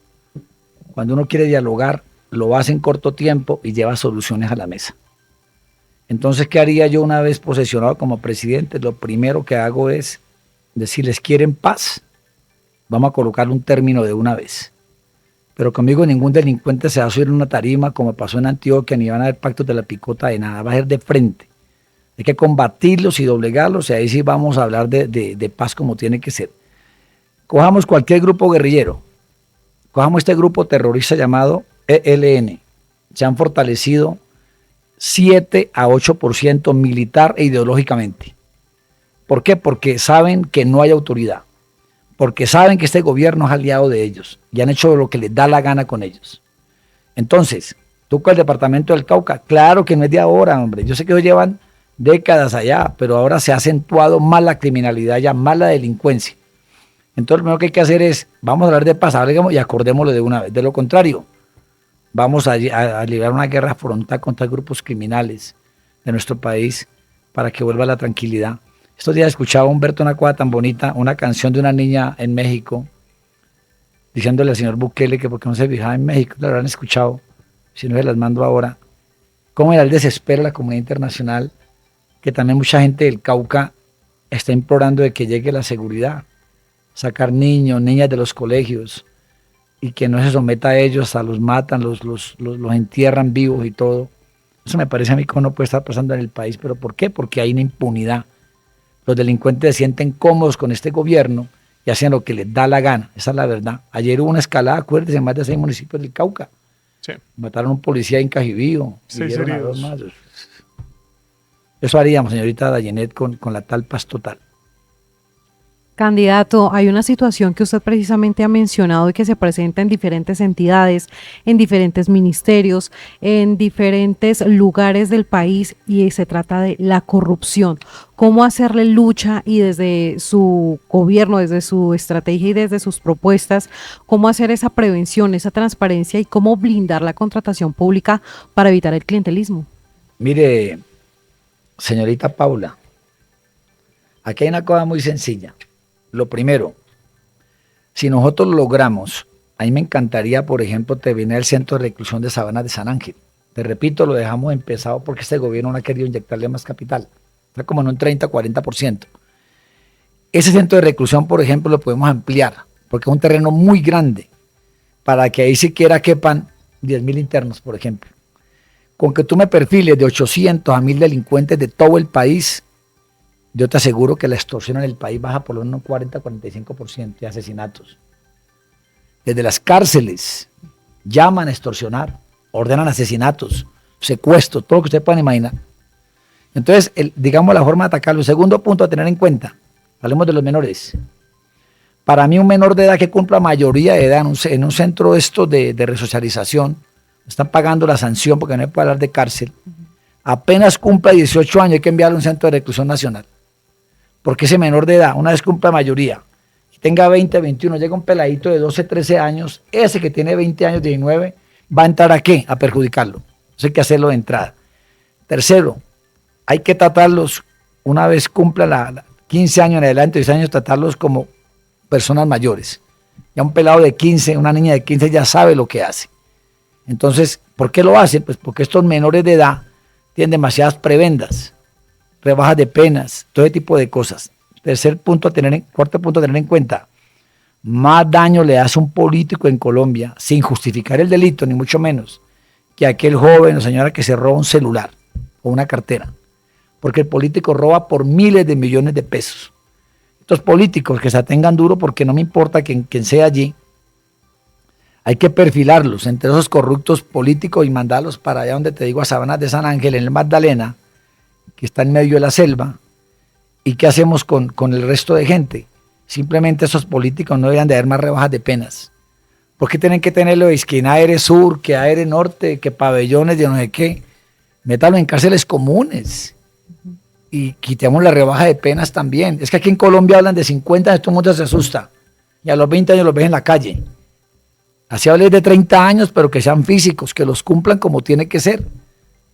Cuando uno quiere dialogar, lo hace en corto tiempo y lleva soluciones a la mesa. Entonces, ¿qué haría yo una vez posesionado como presidente? Lo primero que hago es decirles, ¿quieren paz? Vamos a colocar un término de una vez. Pero conmigo ningún delincuente se va a subir en una tarima como pasó en Antioquia, ni van a haber pactos de la picota de nada, va a ser de frente. Hay que combatirlos y doblegarlos y ahí sí vamos a hablar de paz como tiene que ser. Cojamos cualquier grupo guerrillero, cojamos este grupo terrorista llamado ELN, se han fortalecido 7 a 8% militar e ideológicamente. ¿Por qué? Porque saben que no hay autoridad. Porque saben que este gobierno es aliado de ellos y han hecho lo que les da la gana con ellos. Entonces, tú con el departamento del Cauca, claro que no es de ahora, hombre. Yo sé que ellos llevan décadas allá, pero ahora se ha acentuado más la criminalidad, ya más la delincuencia. Entonces, lo primero que hay que hacer es, vamos a hablar de paz, hablemos y acordémoslo de una vez. De lo contrario, vamos a librar una guerra frontal contra grupos criminales de nuestro país para que vuelva la tranquilidad. Estos días escuchaba a Humberto una cosa tan bonita, una canción de una niña en México, diciéndole al señor Bukele que porque no se fijaba en México, lo habrán escuchado, si no se las mando ahora, cómo era el desespero de la comunidad internacional, que también mucha gente del Cauca está implorando de que llegue la seguridad, sacar niños, niñas de los colegios, y que no se someta a ellos, a los matan, los entierran vivos y todo. Eso me parece a mí que no puede estar pasando en el país, pero ¿por qué? Porque hay una impunidad. Los delincuentes se sienten cómodos con este gobierno y hacen lo que les da la gana. Esa es la verdad. Ayer hubo una escalada, acuérdense, en más de 6 municipios del Cauca. Sí. Mataron a un policía en Cajibío. 6 heridos. Más. Eso haríamos, señorita Dayenet, con la tal paz total. Candidato, hay una situación que usted precisamente ha mencionado y que se presenta en diferentes entidades, en diferentes ministerios, en diferentes lugares del país y se trata de la corrupción. ¿Cómo hacerle lucha y desde su gobierno, desde su estrategia y desde sus propuestas, cómo hacer esa prevención, esa transparencia y cómo blindar la contratación pública para evitar el clientelismo? Mire, señorita Paula, aquí hay una cosa muy sencilla. Lo primero, si nosotros lo logramos, a mí me encantaría, por ejemplo, terminar el centro de reclusión de Sabanas de San Ángel. Te repito, lo dejamos empezado porque este gobierno no ha querido inyectarle más capital. Está como en un 30-40%. Ese centro de reclusión, por ejemplo, lo podemos ampliar porque es un terreno muy grande para que ahí siquiera quepan 10.000 internos, por ejemplo. Con que tú me perfiles de 800 a 1.000 delincuentes de todo el país, yo te aseguro que la extorsión en el país baja por lo menos un 40-45% de asesinatos. Desde las cárceles llaman a extorsionar, ordenan asesinatos, secuestros, todo lo que ustedes puedan imaginar. Entonces, digamos la forma de atacarlo. El segundo punto a tener en cuenta, hablemos de los menores. Para mí un menor de edad que cumpla mayoría de edad en un centro de resocialización, están pagando la sanción porque no se puede hablar de cárcel, apenas cumpla 18 años hay que enviarlo a un centro de reclusión nacional. Porque ese menor de edad, una vez cumpla mayoría, y tenga 20, 21, llega un peladito de 12, 13 años, ese que tiene 20 años, 19, va a entrar ¿a qué? A perjudicarlo. Entonces hay que hacerlo de entrada. Tercero, hay que tratarlos, una vez cumpla 15 años en adelante, 10 años, tratarlos como personas mayores. Ya un pelado de 15, una niña de 15 ya sabe lo que hace. Entonces, ¿por qué lo hacen? Pues porque estos menores de edad tienen demasiadas prebendas. rebajas de penas, todo ese tipo de cosas. Cuarto punto a tener en cuenta, más daño le hace un político en Colombia, sin justificar el delito, ni mucho menos, que aquel joven o señora que se roba un celular o una cartera. Porque el político roba por miles de millones de pesos. Estos políticos que se atengan duro, porque no me importa quién sea allí, hay que perfilarlos entre esos corruptos políticos y mandarlos para allá donde te digo, a Sabanas de San Ángel, en el Magdalena, que está en medio de la selva. ¿Y qué hacemos con el resto de gente? Simplemente esos políticos no deberían de haber más rebajas de penas. ¿Por qué tienen que tenerlo que en AR Sur, que AR Norte, que pabellones de no sé qué? Métalo en cárceles comunes y quitemos la rebaja de penas también. Es que aquí en Colombia hablan de 50 años, todo el mundo se asusta. Y a los 20 años los ves en la calle. Así hablé de 30 años, pero que sean físicos, que los cumplan como tiene que ser.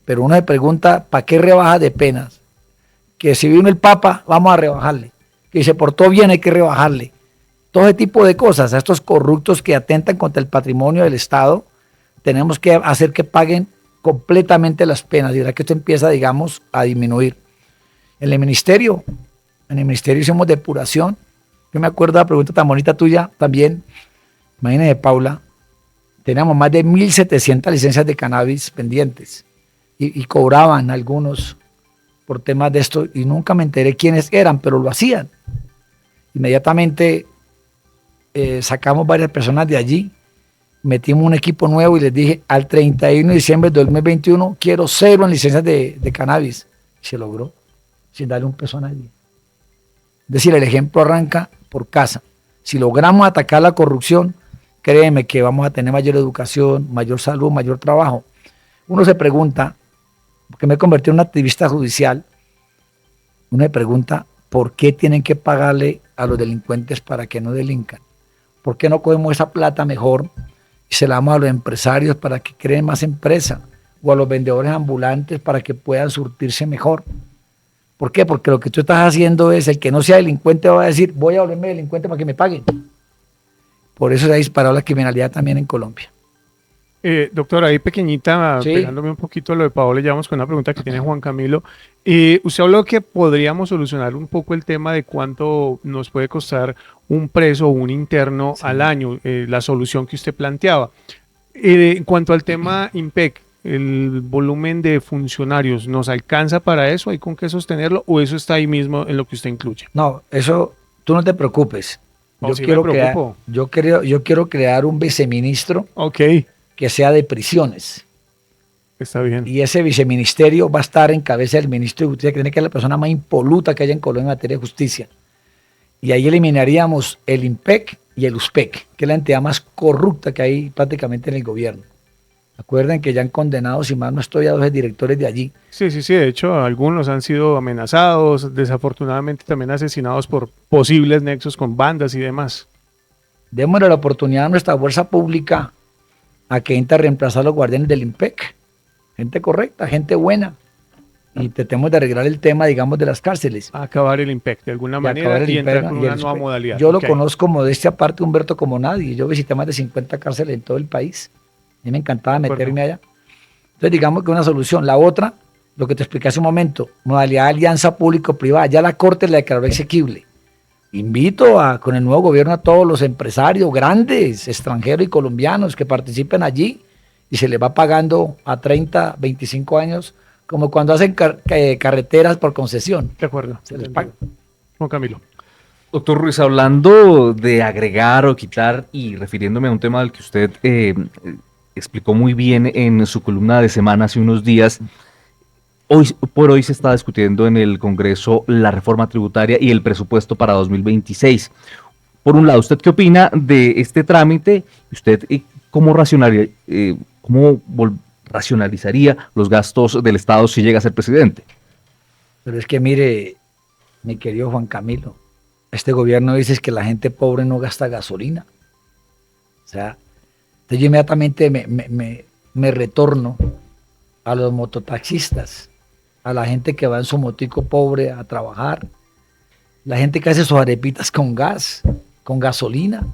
Pero uno se pregunta, ¿para qué rebaja de penas? Que si vino el Papa, vamos a rebajarle. Que se portó bien, hay que rebajarle. Todo ese tipo de cosas, a estos corruptos que atentan contra el patrimonio del Estado, tenemos que hacer que paguen completamente las penas. Y verá que esto empieza, digamos, a disminuir. En el ministerio hicimos depuración. Yo me acuerdo de la pregunta tan bonita tuya también. Imagínese, Paula, teníamos más de 1.700 licencias de cannabis pendientes y cobraban algunos por temas de esto y nunca me enteré quiénes eran, pero lo hacían. Inmediatamente sacamos varias personas de allí, metimos un equipo nuevo y les dije, al 31 de diciembre de 2021 quiero 0 en licencias de cannabis. Y se logró, sin darle un peso a nadie. Es decir, el ejemplo arranca por casa. Si logramos atacar la corrupción, créeme que vamos a tener mayor educación, mayor salud, mayor trabajo. Uno se pregunta, porque me he convertido en un activista judicial, uno se pregunta, ¿por qué tienen que pagarle a los delincuentes para que no delincan? ¿Por qué no cogemos esa plata mejor y se la damos a los empresarios para que creen más empresa? O a los vendedores ambulantes para que puedan surtirse mejor. ¿Por qué? Porque lo que tú estás haciendo es, el que no sea delincuente va a decir, voy a volverme delincuente para que me paguen. Por eso se ha disparado la criminalidad también en Colombia. Doctor, ahí pequeñita, Sí. pegándome un poquito a lo de Paola, ya vamos con una pregunta que tiene Juan Camilo. Usted habló que podríamos solucionar un poco el tema de cuánto nos puede costar un preso o un interno al año, la solución que usted planteaba. En cuanto al tema IMPEC, el volumen de funcionarios, ¿nos alcanza para eso? ¿Hay con qué sostenerlo? ¿O eso está ahí mismo en lo que usted incluye? No, eso, tú no te preocupes. No, Yo, sí me quiero crear, preocupo. yo quiero crear un viceministro Ok, que sea de prisiones. está bien. Y ese viceministerio va a estar en cabeza del ministro de Justicia, que tiene que ser la persona más impoluta que haya en Colombia en materia de justicia. Y ahí eliminaríamos el IMPEC y el USPEC, que es la entidad más corrupta que hay prácticamente en el gobierno. Acuerden que ya han condenado, si mal no estoy, a 2 directores de allí. Sí, de hecho, algunos han sido amenazados, desafortunadamente también asesinados por posibles nexos con bandas y demás. Démosle la oportunidad a nuestra fuerza pública a que entre a reemplazar a los guardianes del IMPEC. Gente correcta, gente buena. Y tratemos de arreglar el tema, digamos, de las cárceles. Acabar el IMPEC de alguna Y manera acabar el y entrar IMPEC con y una el nueva USPEC. modalidad. Yo lo Ok. conozco modestia aparte, Humberto, como nadie. Yo visité más de 50 cárceles en todo el país. A mí me encantaba De acuerdo. meterme allá. Entonces, digamos que una solución. La otra, lo que te expliqué hace un momento, modalidad de alianza público-privada. Ya la Corte la declaró exequible. Invito con el nuevo gobierno a todos los empresarios grandes, extranjeros y colombianos que participen allí y se les va pagando a 30, 25 años, como cuando hacen carreteras por concesión. De acuerdo. Se les paga. Juan Camilo. Doctor Ruiz, hablando de agregar o quitar y refiriéndome a un tema del que usted explicó muy bien en su columna de semana hace unos días, hoy por hoy se está discutiendo en el Congreso la reforma tributaria y el presupuesto para 2026. Por un lado, ¿usted qué opina de este trámite? ¿Usted cómo racionalizaría los gastos del Estado si llega a ser presidente? Pero es que mire, mi querido Juan Camilo, este gobierno dice que la gente pobre no gasta gasolina. O sea, entonces yo inmediatamente me retorno a los mototaxistas, a la gente que va en su motico pobre a trabajar, la gente que hace sus arepitas con gas, con gasolina.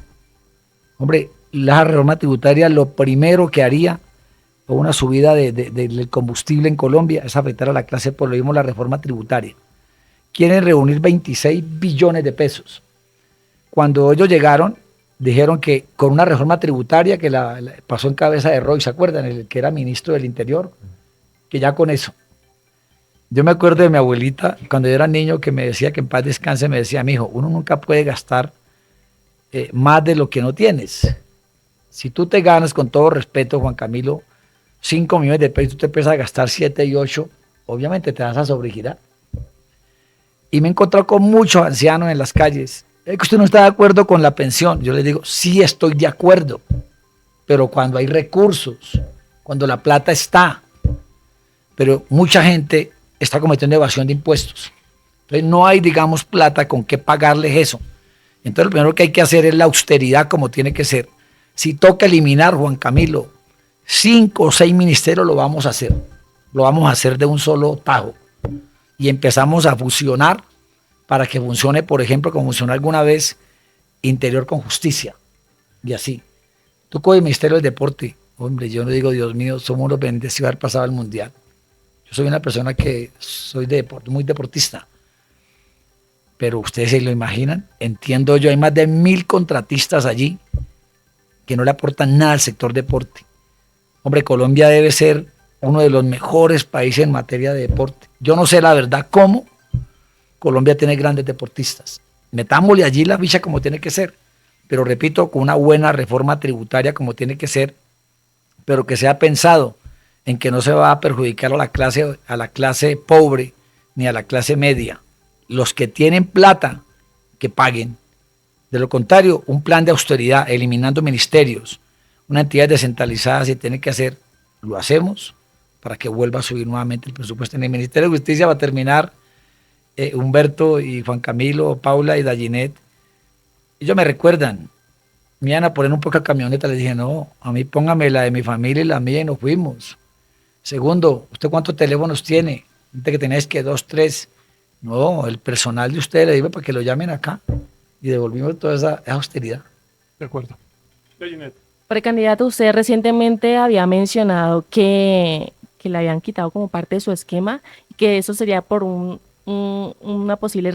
Hombre, la reforma tributaria lo primero que haría con una subida del combustible en Colombia es afectar a la clase, por lo mismo la reforma tributaria. quieren reunir 26 billones de pesos. Cuando ellos llegaron, dijeron que con una reforma tributaria que la pasó en cabeza de Roy, ¿se acuerdan? El que era ministro del Interior, que ya con eso. Yo me acuerdo de mi abuelita, cuando yo era niño, que me decía que en paz descanse, me decía, mijo, uno nunca puede gastar más de lo que no tienes. Si tú te ganas, con todo respeto, Juan Camilo, 5 millones de pesos, tú te empiezas a gastar 7 y 8, obviamente te vas a sobregirar. Y me he encontrado con muchos ancianos en las calles. Es que usted no está de acuerdo con la pensión. Yo les digo, sí estoy de acuerdo, pero cuando hay recursos, cuando la plata está. Pero mucha gente está cometiendo evasión de impuestos. Entonces no hay, digamos, plata con qué pagarles eso. Entonces lo primero que hay que hacer es la austeridad como tiene que ser. Si toca eliminar, Juan Camilo, 5 o 6 ministerios, lo vamos a hacer. Lo vamos a hacer de un solo tajo. Y empezamos a fusionar para que funcione, por ejemplo, como funcionó alguna vez Interior con Justicia. Y así. Tú con el Ministerio del Deporte. Hombre, yo no digo, Dios mío, somos unos bendecidos de haber pasado al Mundial. Yo soy una persona que soy de deporte, muy deportista. Pero ustedes se lo imaginan, entiendo yo, hay más de 1000 contratistas allí que no le aportan nada al sector deporte. Hombre, Colombia debe ser uno de los mejores países en materia de deporte. Yo no sé la verdad cómo Colombia tiene grandes deportistas. Metámosle allí la ficha como tiene que ser. Pero repito, con una buena reforma tributaria como tiene que ser, pero que sea pensado en que no se va a perjudicar a la clase pobre ni a la clase media. Los que tienen plata, que paguen. De lo contrario, un plan de austeridad, eliminando ministerios, una entidad descentralizada, si tiene que hacer, lo hacemos para que vuelva a subir nuevamente el presupuesto. En el Ministerio de Justicia va a terminar Humberto y Juan Camilo, Paula y Dayinet. Ellos me recuerdan, me iban a poner un poco a camioneta, les dije, no, a mí póngame la de mi familia y la mía y nos fuimos. Segundo, ¿usted cuántos teléfonos tiene? Gente que tenéis que 2, 3. No, el personal de ustedes le digo para que lo llamen acá y devolvimos toda esa austeridad. De acuerdo. Precandidato, usted recientemente había mencionado que le habían quitado como parte de su esquema y que eso sería por una posible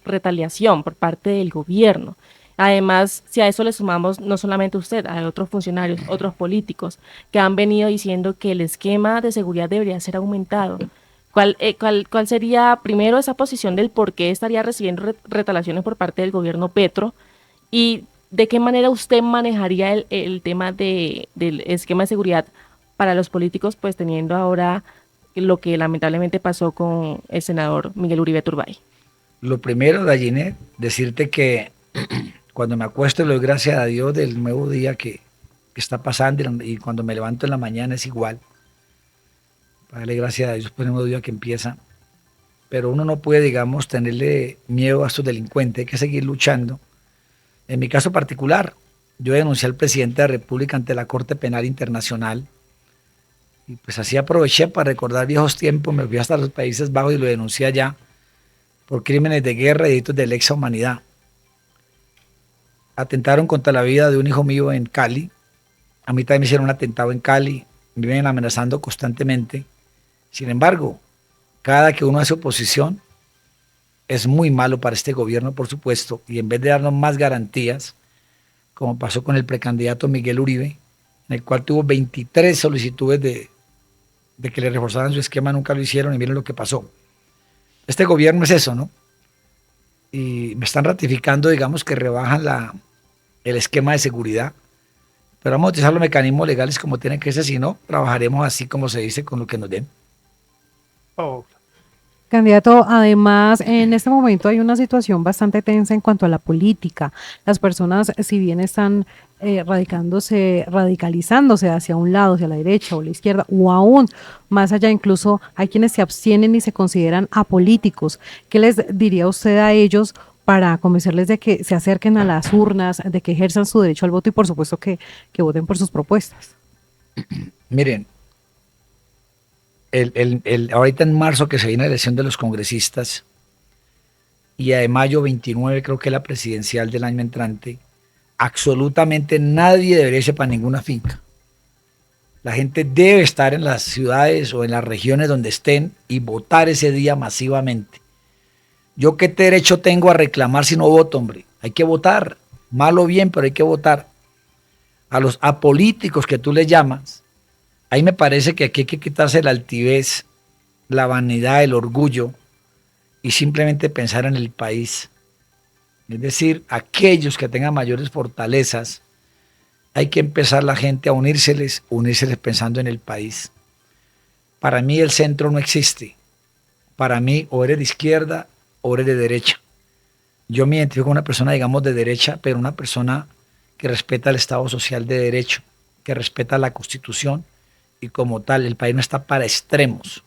retaliación por parte del gobierno. Además, si a eso le sumamos no solamente usted, hay otros funcionarios, otros políticos que han venido diciendo que el esquema de seguridad debería ser aumentado. ¿Cuál sería primero esa posición del por qué estaría recibiendo retaliaciones por parte del gobierno Petro? ¿Y de qué manera usted manejaría el tema del esquema de seguridad para los políticos, pues teniendo ahora lo que lamentablemente pasó con el senador Miguel Uribe Turbay? Lo primero, Dayinet, decirte que cuando me acuesto le doy gracias a Dios del nuevo día que está pasando y cuando me levanto en la mañana es igual. Para darle gracias a Dios por el nuevo día que empieza. Pero uno no puede, digamos, tenerle miedo a estos delincuentes, hay que seguir luchando. En mi caso particular, yo denuncié al presidente de la República ante la Corte Penal Internacional y pues así aproveché para recordar viejos tiempos, me fui hasta los Países Bajos y lo denuncié allá por crímenes de guerra y delitos de lesa humanidad. Atentaron contra la vida de un hijo mío en Cali, a mí también me hicieron un atentado en Cali, me vienen amenazando constantemente. Sin embargo, cada que uno hace oposición, es muy malo para este gobierno, por supuesto, y en vez de darnos más garantías, como pasó con el precandidato Miguel Uribe, en el cual tuvo 23 solicitudes de que le reforzaran su esquema, nunca lo hicieron y miren lo que pasó. Este gobierno es eso, ¿no? Y me están ratificando, digamos, que rebajan el esquema de seguridad, pero vamos a utilizar los mecanismos legales como tienen que ser, si no, trabajaremos así como se dice con lo que nos den. Oh. Candidato, además, en este momento hay una situación bastante tensa en cuanto a la política. Las personas, si bien están radicalizándose hacia un lado, hacia la derecha o la izquierda, o aún más allá, incluso hay quienes se abstienen y se consideran apolíticos. ¿Qué les diría usted a ellos para convencerles de que se acerquen a las urnas, de que ejerzan su derecho al voto y por supuesto que voten por sus propuestas? Miren, ahorita en marzo que se viene la elección de los congresistas y de mayo 29 creo que es la presidencial del año entrante, absolutamente nadie debería irse para ninguna finca. La gente debe estar en las ciudades o en las regiones donde estén y votar ese día masivamente. ¿Yo qué derecho tengo a reclamar si no voto, hombre? Hay que votar, mal o bien, pero hay que votar. A los apolíticos que tú les llamas, ahí me parece que aquí hay que quitarse la altivez, la vanidad, el orgullo y simplemente pensar en el país. Es decir, aquellos que tengan mayores fortalezas, hay que empezar la gente a unírseles pensando en el país. Para mí el centro no existe. Para mí o eres de izquierda o eres de derecha. Yo me identifico con una persona, digamos, de derecha, pero una persona que respeta el Estado social de derecho, que respeta la Constitución y como tal, el país no está para extremos.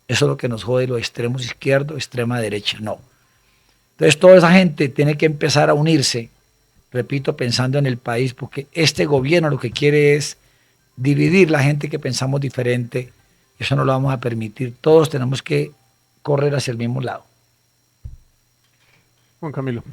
Eso es lo que nos jode, los extremos izquierdo, extrema derecha, no. Entonces toda esa gente tiene que empezar a unirse, repito, pensando en el país, porque este gobierno lo que quiere es dividir la gente que pensamos diferente. Eso no lo vamos a permitir. Todos tenemos que correr hacia el mismo lado. Juan Camilo.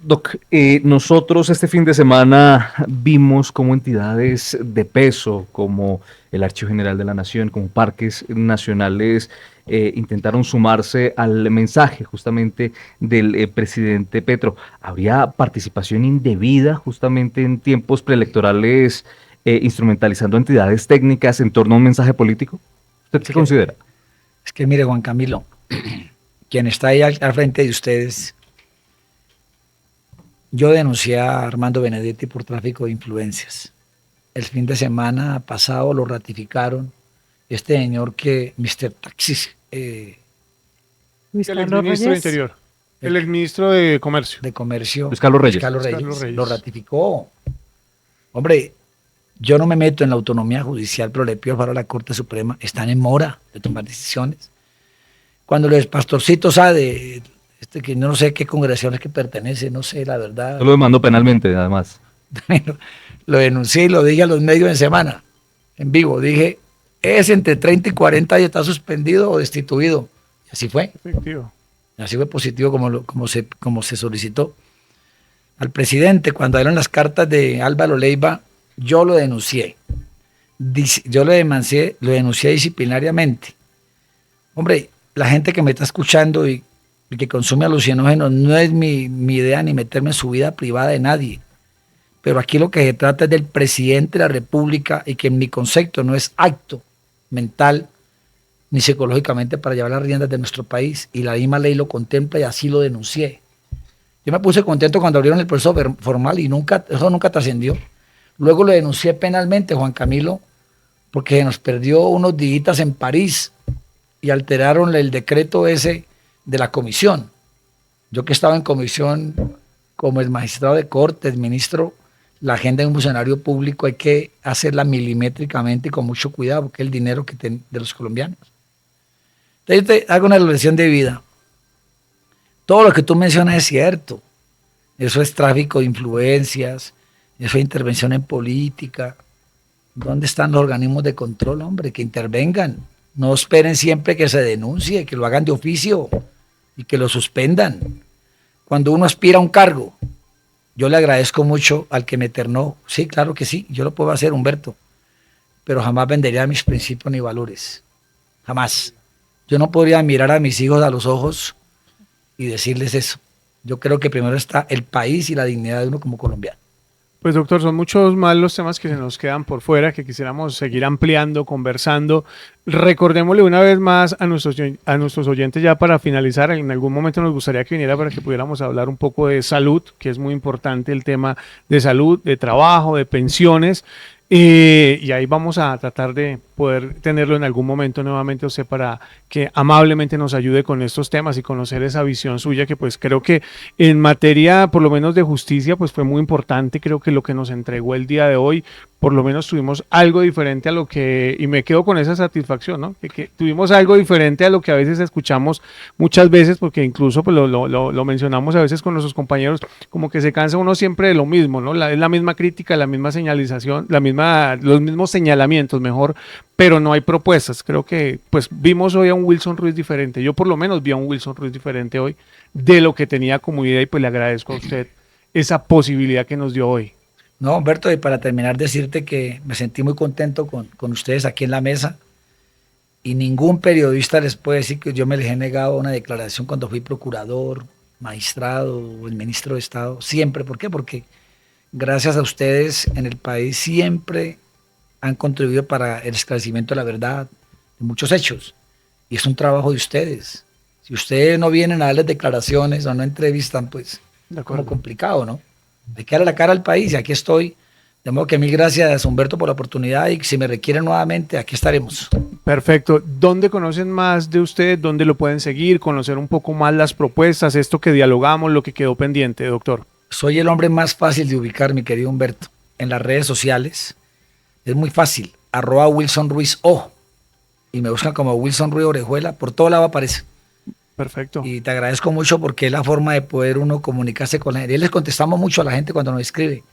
Doc, nosotros este fin de semana vimos como entidades de peso, como el Archivo General de la Nación, como parques nacionales, intentaron sumarse al mensaje justamente del presidente Petro. ¿Habría participación indebida justamente en tiempos preelectorales, instrumentalizando entidades técnicas en torno a un mensaje político? ¿Usted qué considera? Es que mire, Juan Camilo, quien está ahí al frente de ustedes, yo denuncié a Armando Benedetti por tráfico de influencias. El fin de semana pasado lo ratificaron. Este señor que, Mr. Taxis, Luis El Carlos exministro de Reyes. Interior. El exministro de Comercio. de Comercio, Luis Carlos Reyes. Carlos Reyes, Carlos Reyes. lo ratificó. Hombre, yo no me meto en la autonomía judicial, pero le pido para la Corte Suprema, están en mora de tomar decisiones. Cuando los pastorcitos sabe que no sé qué congregaciones que pertenece, no sé, la verdad. Yo lo demandó penalmente, además. Lo denuncié y lo dije a los medios en semana, en vivo. Dije, es entre 30 y 40 días, está suspendido o destituido. Y así fue. Efectivo. Así fue positivo como se solicitó. Al presidente, cuando eran las cartas de Álvaro Leiva, yo lo denuncié. Yo lo denuncié disciplinariamente. Hombre, la gente que me está escuchando y que consume alucinógenos, no es mi idea ni meterme en su vida privada de nadie. Pero aquí lo que se trata es del presidente de la República y que en mi concepto no es acto mental ni psicológicamente para llevar las riendas de nuestro país. Y la misma ley lo contempla y así lo denuncié. Yo me puse contento cuando abrieron el proceso formal y eso nunca trascendió. Luego lo denuncié penalmente, Juan Camilo, porque nos perdió unos días en París y alteraron el decreto ese de la comisión. Yo que estaba en comisión como el magistrado de corte, el ministro, la agenda de un funcionario público hay que hacerla milimétricamente y con mucho cuidado porque es el dinero de los colombianos. Entonces yo te hago una reflexión de vida. Todo lo que tú mencionas es cierto. Eso es tráfico de influencias, eso es intervención en política. ¿Dónde están los organismos de control, hombre? Que intervengan. No esperen siempre que se denuncie, que lo hagan de oficio y que lo suspendan. Cuando uno aspira a un cargo, yo le agradezco mucho al que me ternó. Sí, claro que sí, yo lo puedo hacer, Humberto, pero jamás vendería mis principios ni valores. Jamás. Yo no podría mirar a mis hijos a los ojos y decirles eso. Yo creo que primero está el país y la dignidad de uno como colombiano. Pues doctor, son muchos más los temas que se nos quedan por fuera, que quisiéramos seguir ampliando, conversando. Recordémosle una vez más a nuestros oyentes ya para finalizar, en algún momento nos gustaría que viniera para que pudiéramos hablar un poco de salud, que es muy importante el tema de salud, de trabajo, de pensiones. Y ahí vamos a tratar de poder tenerlo en algún momento nuevamente, o sea, para que amablemente nos ayude con estos temas y conocer esa visión suya, que pues creo que en materia, por lo menos de justicia, pues fue muy importante. Creo que lo que nos entregó el día de hoy, por lo menos tuvimos algo diferente a lo que, y me quedo con esa satisfacción, ¿no? Que tuvimos algo diferente a lo que a veces escuchamos muchas veces, porque incluso pues lo mencionamos a veces con nuestros compañeros, como que se cansa uno siempre de lo mismo, ¿no? Es la misma crítica, la misma señalización, los mismos señalamientos, mejor, pero no hay propuestas. Creo que pues vimos hoy a un Wilson Ruiz diferente. Yo por lo menos vi a un Wilson Ruiz diferente hoy de lo que tenía como idea, y pues le agradezco a usted esa posibilidad que nos dio hoy. No, Humberto, y para terminar decirte que me sentí muy contento con ustedes aquí en la mesa. Y ningún periodista les puede decir que yo me les he negado una declaración cuando fui procurador, magistrado o el ministro de Estado. Siempre. ¿Por qué? Porque gracias a ustedes en el país siempre han contribuido para el esclarecimiento de la verdad, de muchos hechos. Y es un trabajo de ustedes. Si ustedes no vienen a darles declaraciones o no entrevistan, pues es como complicado, ¿no? Hay que darle la cara al país y aquí estoy. De modo que mil gracias, Humberto, por la oportunidad y si me requieren nuevamente, aquí estaremos. Perfecto. ¿Dónde conocen más de usted? ¿Dónde lo pueden seguir? Conocer un poco más las propuestas, esto que dialogamos, lo que quedó pendiente, doctor. Soy el hombre más fácil de ubicar, mi querido Humberto, en las redes sociales. Es muy fácil, @WilsonRuizO. Y me buscan como Wilson Ruiz Orejuela, por todo lado aparece. Perfecto. Y te agradezco mucho porque es la forma de poder uno comunicarse con la gente. Y les contestamos mucho a la gente cuando nos escribe.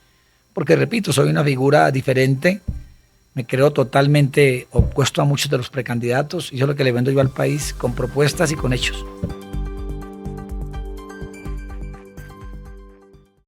Porque repito, soy una figura diferente, me creo totalmente opuesto a muchos de los precandidatos y eso es lo que le vendo yo al país con propuestas y con hechos.